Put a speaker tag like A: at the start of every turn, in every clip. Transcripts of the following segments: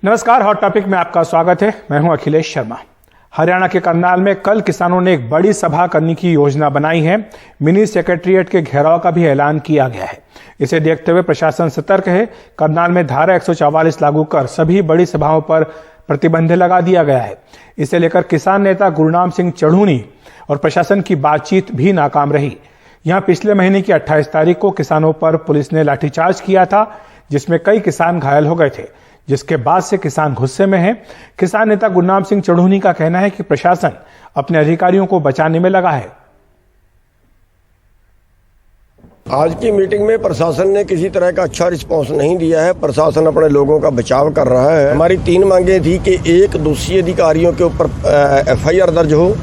A: नमस्कार, hot topic में आपका स्वागत है। मैं हूं अखिलेश शर्मा। हरियाणा के करनाल में कल किसानों ने एक बड़ी सभा करने की योजना बनाई है। मिनी सेक्रेटेरिएट के घेराव का भी ऐलान किया गया है। इसे देखते हुए प्रशासन सतर्क है। करनाल में धारा 144 लागू कर सभी बड़ी सभाओं पर प्रतिबंध लगा दिया गया है। इसे लेकर किसान नेता गुरनाम सिंह चढ़ूनी और प्रशासन की बातचीत भी नाकाम रही। यहां पिछले महीने की 28 तारीख को किसानों पर पुलिस ने लाठीचार्ज किया था, जिसमें कई किसान घायल हो गए थे, जिसके बाद से किसान गुस्से में हैं। किसान नेता गुरनाम सिंह चढ़ूनी का कहना है कि प्रशासन अपने अधिकारियों को बचाने में लगा है।
B: आज की मीटिंग में प्रशासन ने किसी तरह का अच्छा रिस्पांस नहीं दिया है। प्रशासन अपने लोगों का बचाव कर रहा है। हमारी 3 मांगे थी कि एक दोषी अधिकारियों के ऊपर FIR दर्ज हो,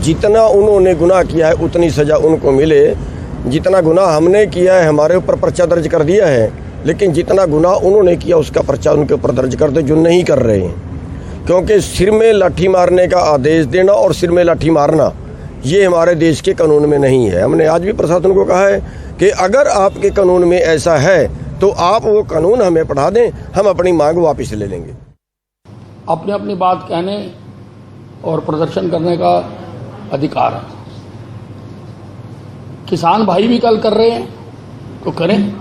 B: जितना उन्होंने गुनाह किया है उतनी सजा उनको मिले। जितना गुनाह हमने किया है हमारे ऊपर पर्चा दर्ज कर दिया है, लेकिन जितना गुनाह उन्होंने किया उसका पर्चा उनके ऊपर दर्ज कर दे जो नहीं कर रहे हैं। क्योंकि सिर में लाठी मारने का आदेश देना और सिर में लाठी मारना ये हमारे देश के कानून में नहीं है। हमने आज भी प्रशासन को कहा है कि अगर आपके कानून में ऐसा है तो आप वो कानून हमें पढ़ा दें, हम अपनी मांग वापस ले लेंगे।
C: अपनी अपनी बात कहने और प्रदर्शन करने का अधिकार है। किसान भाई भी कल कर रहे हैं तो करें,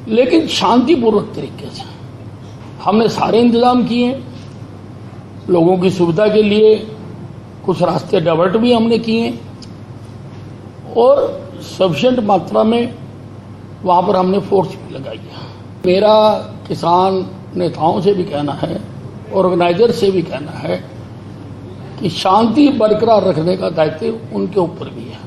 C: लेकिन शांतिपूर्वक तरीके से। हमने सारे इंतजाम किए हैं लोगों की सुविधा के लिए। कुछ रास्ते डाइवर्ट भी हमने किए और सफिशिएंट मात्रा में वहां पर हमने फोर्स भी लगाई है। मेरा किसान नेताओं से भी कहना है, ऑर्गेनाइजर से भी कहना है कि शांति बरकरार रखने का दायित्व उनके ऊपर भी है।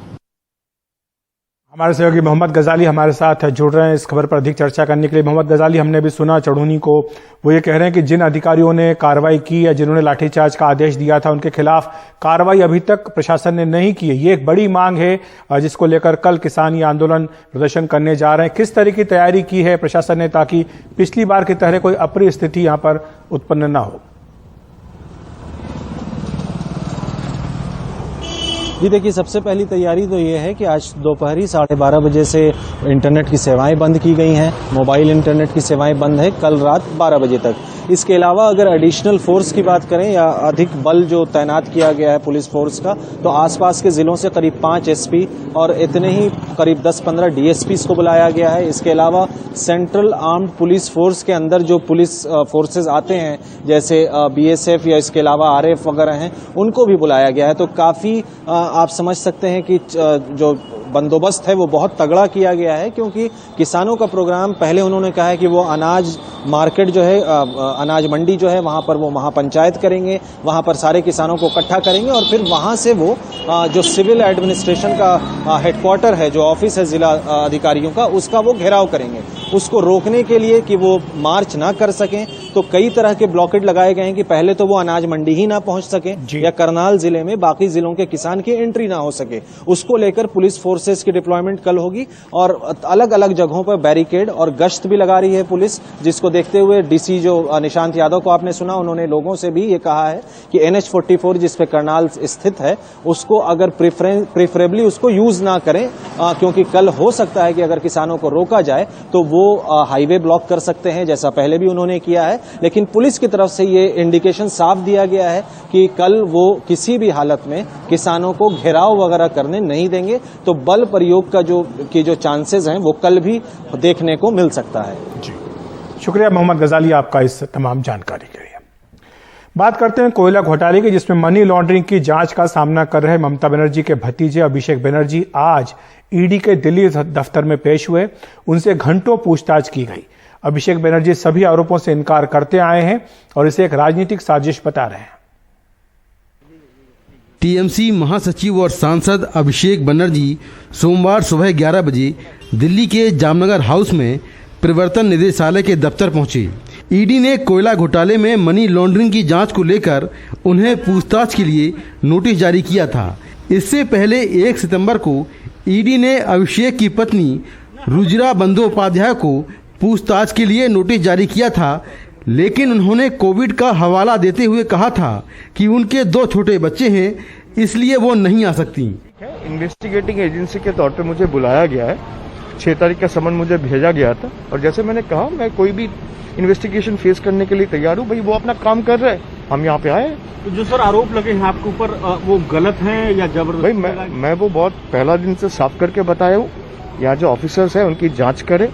A: हमारे सहयोगी मोहम्मद गजाली हमारे साथ जुड़ रहे हैं इस खबर पर अधिक चर्चा करने के लिए। मोहम्मद गजाली, हमने भी सुना चढ़ूनी को, वो ये कह रहे हैं कि जिन अधिकारियों ने कार्रवाई की या जिन्होंने लाठीचार्ज का आदेश दिया था उनके खिलाफ कार्रवाई अभी तक प्रशासन ने नहीं की है। ये एक बड़ी मांग है जिसको लेकर कल किसान ये आंदोलन प्रदर्शन करने जा रहे हैं। किस तरह की तैयारी की है प्रशासन ने ताकि पिछली बार की तरह कोई अप्रिय स्थिति यहाँ पर उत्पन्न न हो?
D: जी देखिए, सबसे पहली तैयारी तो ये है कि आज दोपहर 12:30 बजे से इंटरनेट की सेवाएं बंद की गई हैं। मोबाइल इंटरनेट की सेवाएं बंद है कल रात 12 बजे तक। इसके अलावा अगर एडिशनल फोर्स की बात करें या अधिक बल जो तैनात किया गया है पुलिस फोर्स का, तो आसपास के जिलों से करीब 5 SP और इतने ही करीब 10-15 DSPs को बुलाया गया है। इसके अलावा सेंट्रल आर्म्ड पुलिस फोर्स के अंदर जो पुलिस फोर्सेज आते हैं जैसे BSF या इसके अलावा RF वगैरह हैं, उनको भी बुलाया गया है। तो काफ़ी आप समझ सकते हैं कि जो बंदोबस्त है वो बहुत तगड़ा किया गया है, क्योंकि किसानों का प्रोग्राम पहले उन्होंने कहा है कि वो अनाज मार्केट जो है, अनाज मंडी जो है वहाँ पर वो महापंचायत करेंगे, वहाँ पर सारे किसानों को इकट्ठा करेंगे और फिर वहाँ से वो जो सिविल एडमिनिस्ट्रेशन का हेडक्वार्टर है, जो ऑफिस है जिला अधिकारियों का, उसका वो घेराव करेंगे। उसको रोकने के लिए कि वो मार्च ना कर सकें तो कई तरह के ब्लॉकेट लगाए गए हैं कि पहले तो वो अनाज मंडी ही ना पहुंच सके या करनाल जिले में बाकी जिलों के किसान की एंट्री ना हो सके। उसको लेकर पुलिस फोर्सेस की डिप्लॉयमेंट कल होगी और अलग अलग जगहों पर बैरिकेड और गश्त भी लगा रही है पुलिस, जिसको देखते हुए DC जो निशांत यादव को आपने सुना, उन्होंने लोगों से भी ये कहा है कि NH-44 जिस पे करनाल स्थित है उसको अगर प्रेफरेबली उसको यूज ना करें, क्योंकि कल हो सकता है कि अगर किसानों को रोका जाए तो वो हाईवे ब्लॉक कर सकते हैं, जैसा पहले भी उन्होंने किया है। लेकिन पुलिस की तरफ से ये इंडिकेशन साफ दिया गया है कि कल वो किसी भी हालत में किसानों को घेराव वगैरह करने नहीं देंगे। तो बल प्रयोग का जो चांसेस हैं वो कल भी देखने को मिल सकता है।
A: जी, शुक्रिया मोहम्मद गजाली आपका इस तमाम जानकारी के लिए। बात करते हैं कोयला घोटाले की, जिसमें मनी लॉन्ड्रिंग की जांच का सामना कर रहे ममता बनर्जी के भतीजे अभिषेक बनर्जी आज ED के दिल्ली दफ्तर में पेश हुए। उनसे घंटों पूछताछ की गई। अभिषेक बनर्जी सभी आरोपों से इनकार करते आए हैं और इसे एक राजनीतिक साजिश बता रहे हैं।
E: TMC महासचिव और सांसद अभिषेक बनर्जी सोमवार सुबह 11 बजे दिल्ली के जामनगर हाउस में प्रवर्तन निदेशालय के दफ्तर पहुंचे। ED ने कोयला घोटाले में मनी लॉन्ड्रिंग की जांच को लेकर उन्हें पूछताछ के लिए नोटिस जारी किया था। इससे पहले 1 सितंबर को ED ने अभिषेक की पत्नी रुजिरा बंदोपाध्याय को पूछताछ के लिए नोटिस जारी किया था, लेकिन उन्होंने कोविड का हवाला देते हुए कहा था कि उनके 2 छोटे बच्चे हैं, इसलिए वो नहीं आ सकती।
F: इन्वेस्टिगेटिंग एजेंसी के तौर पे मुझे बुलाया गया है 6 तारीख का समन मुझे भेजा गया था और जैसे मैंने कहा मैं कोई भी इन्वेस्टिगेशन फेस करने के लिए तैयार हूँ। भाई वो अपना काम कर रहे हैं, हम यहाँ पे आए।
G: तो जो सर आरोप लगे हैं आपके ऊपर वो गलत हैं या जबरदस्ती?
F: भाई मैं वो बहुत पहला दिन से साफ करके बताया हूँ। यहाँ जो ऑफिसर्स हैं उनकी जांच करें,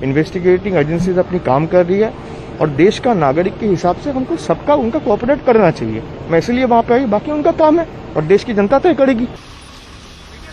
F: इन्वेस्टिगेटिंग एजेंसीज अपनी काम कर रही है और देश का नागरिक के हिसाब से हमको सबका उनका कोऑपरेट करना चाहिए। मैं इसलिए वहाँ पे आई, बाकी उनका काम है और देश की जनता तय करेगी।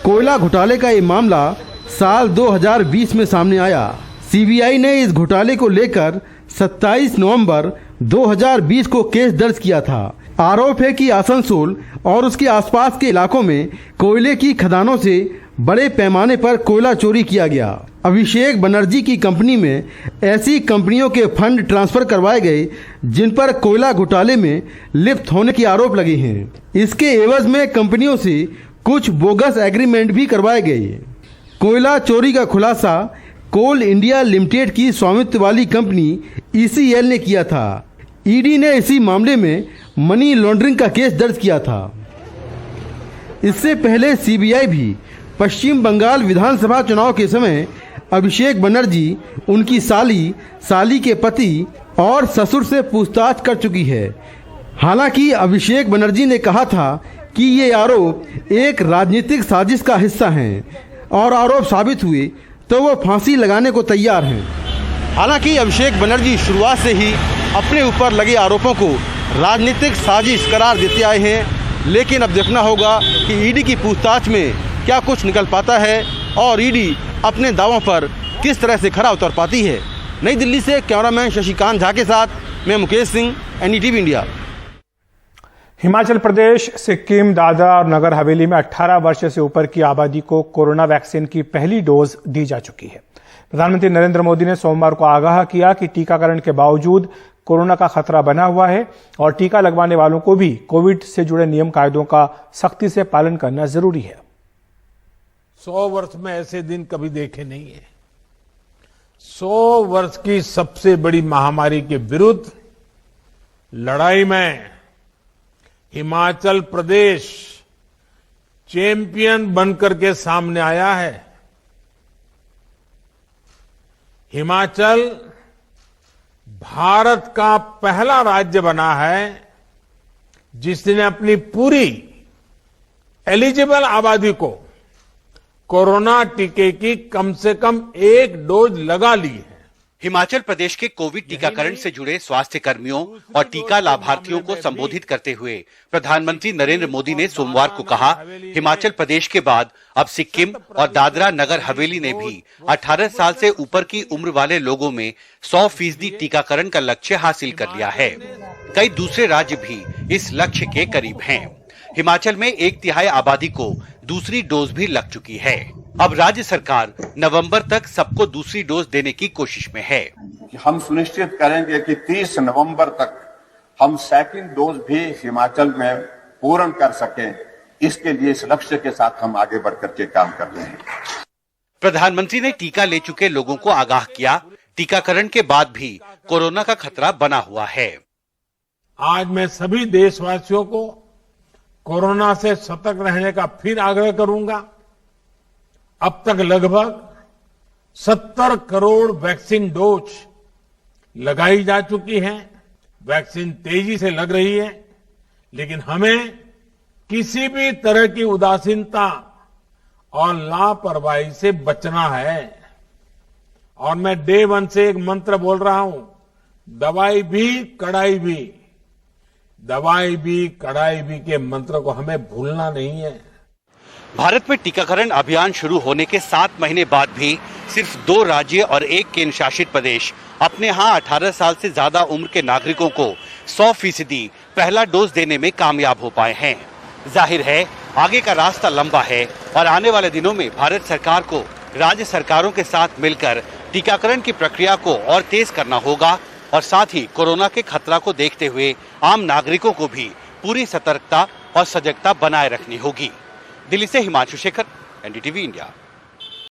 E: कोयला घोटाले का ये मामला साल 2020 में सामने आया। सीबीआई ने इस घोटाले को लेकर 27 नवंबर 2020 को केस दर्ज किया था। आरोप है कि आसनसोल और उसके आसपास के इलाकों में कोयले की खदानों से बड़े पैमाने पर कोयला चोरी किया गया। अभिषेक बनर्जी की कंपनी में ऐसी कंपनियों के फंड ट्रांसफर करवाए गए जिन पर कोयला घोटाले में लिप्त होने के आरोप लगे हैं। इसके एवज में कंपनियों से कुछ बोगस एग्रीमेंट भी करवाए गए। कोयला चोरी का खुलासा कोल इंडिया लिमिटेड की स्वामित्व वाली कंपनी ECL ने किया था। ईडी ने इसी मामले में मनी लॉन्ड्रिंग का केस दर्ज किया था। इससे पहले सीबीआई भी पश्चिम बंगाल विधानसभा चुनाव के समय अभिषेक बनर्जी, उनकी साली के पति और ससुर से पूछताछ कर चुकी है। हालांकि अभिषेक बनर्जी ने कहा था कि ये आरोप एक राजनीतिक साजिश का हिस्सा हैं और आरोप साबित हुए तो वो फांसी लगाने को तैयार हैं। हालांकि अभिषेक बनर्जी शुरुआत से ही अपने ऊपर लगे आरोपों को राजनीतिक साजिश करार देते आए हैं, लेकिन अब देखना होगा कि ईडी की पूछताछ में क्या कुछ निकल पाता है और ईडी अपने दावों पर किस तरह से खरा उतर पाती है। नई दिल्ली से कैमरामैन शशिकांत झा के साथ मैं मुकेश सिंह, NDTV इंडिया।
A: हिमाचल प्रदेश, सिक्किम, दादरा और नगर हवेली में 18 वर्ष से ऊपर की आबादी को कोरोना वैक्सीन की पहली डोज दी जा चुकी है। प्रधानमंत्री नरेंद्र मोदी ने सोमवार को आगाह किया कि टीकाकरण के बावजूद कोरोना का खतरा बना हुआ है और टीका लगवाने वालों को भी कोविड से जुड़े नियम कायदों का सख्ती से पालन करना जरूरी है।
H: 100 वर्ष में ऐसे दिन कभी देखे नहीं है। 100 वर्ष की सबसे बड़ी महामारी के विरुद्ध लड़ाई में हिमाचल प्रदेश चैंपियन बनकर के सामने आया है। हिमाचल भारत का पहला राज्य बना है जिसने अपनी पूरी एलिजिबल आबादी को कोरोना टीके की कम से कम 1 डोज लगा ली है।
I: हिमाचल प्रदेश के कोविड टीकाकरण से जुड़े स्वास्थ्य कर्मियों और टीका लाभार्थियों को संबोधित करते हुए प्रधानमंत्री नरेंद्र मोदी ने सोमवार को कहा, हिमाचल प्रदेश के बाद अब सिक्किम और दादरा नगर हवेली ने भी 18 साल से ऊपर की उम्र वाले लोगों में 100% टीकाकरण का लक्ष्य हासिल कर लिया है। कई दूसरे राज्य भी इस लक्ष्य के करीब हैं। हिमाचल में 1/3 आबादी को दूसरी डोज भी लग चुकी है। अब राज्य सरकार नवंबर तक सबको दूसरी डोज देने की कोशिश में है।
J: हम सुनिश्चित करेंगे कि 30 नवंबर तक हम सेकंड डोज भी हिमाचल में पूर्ण कर सकें। इसके लिए इस लक्ष्य के साथ हम आगे बढ़कर के काम कर रहे हैं।
I: प्रधानमंत्री ने टीका ले चुके लोगों को आगाह किया, टीकाकरण के बाद भी कोरोना का खतरा बना हुआ है।
H: आज मैं सभी देशवासियों को कोरोना से सतर्क रहने का फिर आग्रह करूंगा। अब तक लगभग 70 करोड़ वैक्सीन डोज लगाई जा चुकी हैं। वैक्सीन तेजी से लग रही है, लेकिन हमें किसी भी तरह की उदासीनता और लापरवाही से बचना है। और मैं डे 1 से एक मंत्र बोल रहा हूं, दवाई भी कड़ाई भी, दवाई भी कड़ाई भी के मंत्र को हमें भूलना नहीं है।
I: भारत में टीकाकरण अभियान शुरू होने के 7 महीने बाद भी सिर्फ 2 राज्य और 1 केंद्र शासित प्रदेश अपने यहाँ 18 साल से ज्यादा उम्र के नागरिकों को 100% पहला डोज देने में कामयाब हो पाए हैं। जाहिर है आगे का रास्ता लंबा है और आने वाले दिनों में भारत सरकार को राज्य सरकारों के साथ मिलकर टीकाकरण की प्रक्रिया को और तेज करना होगा और साथ ही कोरोना के खतरा को देखते हुए आम नागरिकों को भी पूरी सतर्कता और सजगता बनाए रखनी होगी। दिल्ली से हिमांशु शेखर, NDTV इंडिया।